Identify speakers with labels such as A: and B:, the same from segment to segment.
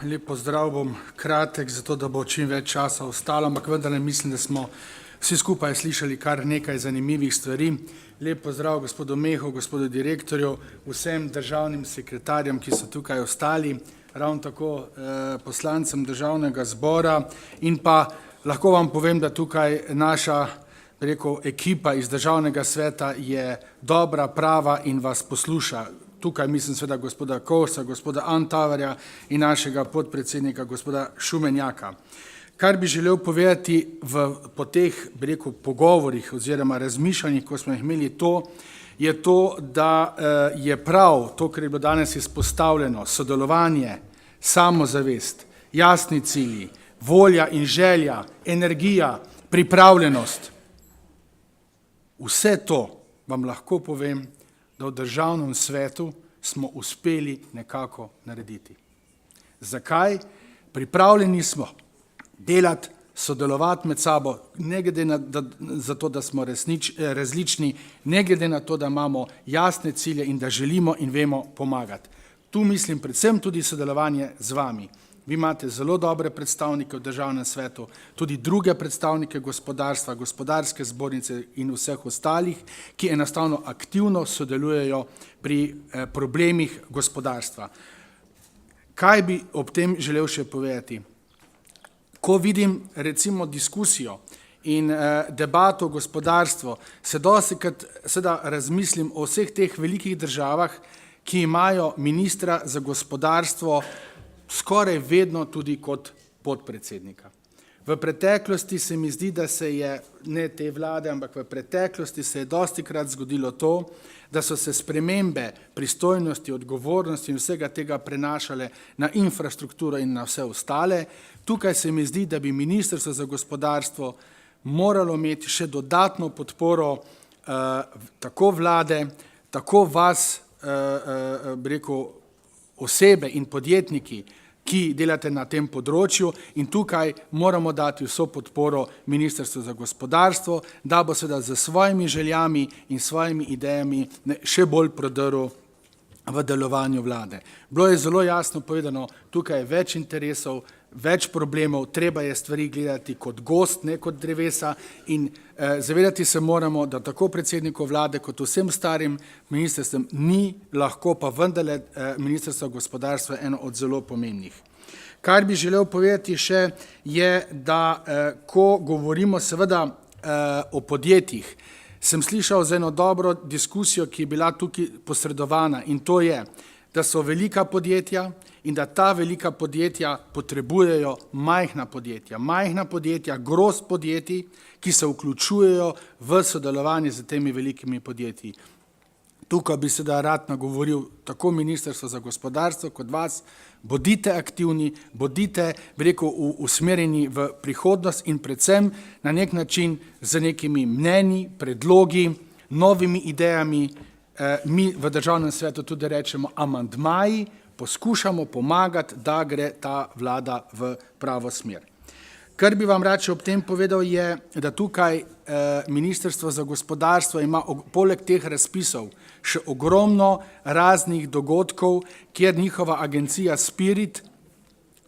A: lep pozdrav, bom kratek, zato da bo čim več časa ostalo, ampak vendarle mislim, da smo vsi skupaj slišali kar nekaj zanimivih stvari. Lep pozdrav gospodu Mehu, gospodu direktorju, vsem državnim sekretarjem, ki so tukaj ostali, ravno tako poslancem državnega zbora in pa lahko vam povem, da tukaj naša ekipa iz državnega sveta je dobra, prava in vas posluša. Tukaj mislim seveda gospoda Kovsa, gospoda Antaverja in našega podpredsednika gospoda Šumenjaka. Kar bi želel povedati po teh, pogovorih oziroma razmišljanjih, ko smo jih imeli, je to, da je prav to, kar je bilo danes izpostavljeno, sodelovanje, samozavest, jasni cilji, volja in želja, energija, pripravljenost. Vse to vam lahko povem, da v državnem svetu smo uspeli nekako narediti. Zakaj? Pripravljeni smo delati, sodelovati med sabo, ne glede na to, da smo različni, ne glede na to, da imamo jasne cilje in da želimo in vemo pomagati. Tu mislim predvsem tudi sodelovanje z vami. Vi imate zelo dobre predstavnike v državnem svetu, tudi druge predstavnike gospodarstva, gospodarske zbornice in vseh ostalih, ki enostavno aktivno sodelujejo pri problemih gospodarstva. Kaj bi ob tem želel še povedati? Ko vidim recimo diskusijo in debato o gospodarstvu, se dostikrat seveda razmislim o vseh teh velikih državah, ki imajo ministra za gospodarstvo skoraj vedno tudi kot podpredsednika. V preteklosti se mi zdi, da se je, ne te vlade, ampak v preteklosti se je dostikrat zgodilo to, da so se spremembe pristojnosti, odgovornosti in vsega tega prenašale na infrastrukturo in na vse ostale. Tukaj se mi zdi, da bi ministrstvo za gospodarstvo moralo imeti še dodatno podporo tako vlade, tako vas, osebe in podjetniki, ki delate na tem področju in tukaj moramo dati vso podporo ministrstvu za gospodarstvo, da bo seveda z svojimi željami in svojimi idejami še bolj prodrl v delovanju vlade. Bilo je zelo jasno povedano, tukaj je več interesov, več problemov, treba je stvari gledati kot gost, ne kot drevesa in zavedati se moramo, da tako predsedniku vlade kot vsem starim ministrstvom ni lahko, pa vendarle ministrstvo gospodarstva eno od zelo pomembnih. Kar bi želel povedati še je, da ko govorimo seveda o podjetjih, sem slišal za eno dobro diskusijo, ki je bila tukaj posredovana in to je, da so velika podjetja in da ta velika podjetja potrebujejo majhna podjetja, gros podjetij, ki se vključujejo v sodelovanje z temi velikimi podjetji. Tukaj bi se da rad nagovoril tako ministrstvo za gospodarstvo kot vas, bodite aktivni, bodite, usmerjeni v prihodnost in predvsem na nek način z nekimi mnenji, predlogi, novimi idejami, mi v državnem svetu tudi rečemo amandmaji, poskušamo pomagati, da gre ta vlada v pravo smer. Kar bi vam rad še ob tem povedal je, da tukaj ministrstvo za gospodarstvo ima poleg teh razpisov še ogromno raznih dogodkov, kjer njihova agencija Spirit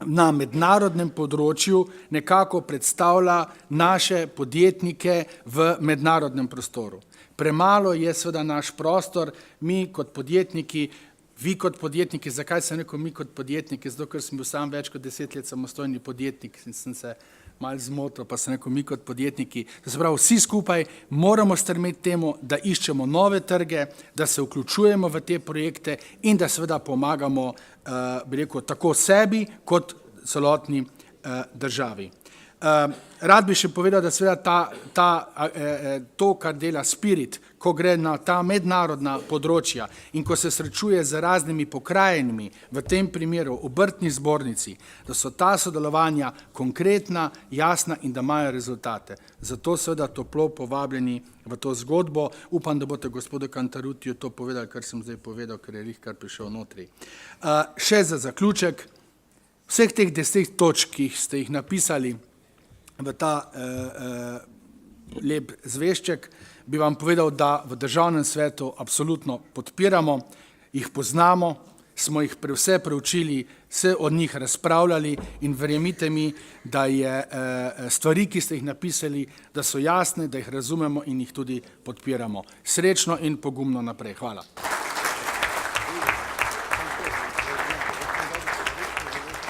A: na mednarodnem področju nekako predstavlja naše podjetnike v mednarodnem prostoru. Premalo je seveda naš prostor, mi kot podjetniki, vi kot podjetniki, zakaj sem rekel mi kot podjetniki, zato ker sem bil sam več kot 10 let samostojni podjetnik, sem se malo zmotil, pa sem rekel mi kot podjetniki. To se pravi, vsi skupaj moramo stremeti temu, da iščemo nove trge, da se vključujemo v te projekte in da seveda pomagamo, tako sebi kot celotni državi. Rad bi še povedal, da seveda to, kar dela Spirit, ko gre na ta mednarodna področja in ko se srečuje z raznimi pokrajinami, v tem primeru obrtni zbornici, da so ta sodelovanja konkretna, jasna in da imajo rezultate. Zato seveda toplo povabljeni v to zgodbo. Upam, da boste gospodu Cantarutiju to povedali, kar sem zdaj povedal, ker je kar prišel notri. Še za zaključek, vseh teh 10 točk, ki ste jih napisali v ta lep zvešček, bi vam povedal, da v državnem svetu absolutno podpiramo, jih poznamo, smo jih vse preučili, se od njih razpravljali in verjemite mi, da je stvari, ki ste jih napisali, da so jasne, da jih razumemo in jih tudi podpiramo. Srečno in pogumno naprej. Hvala.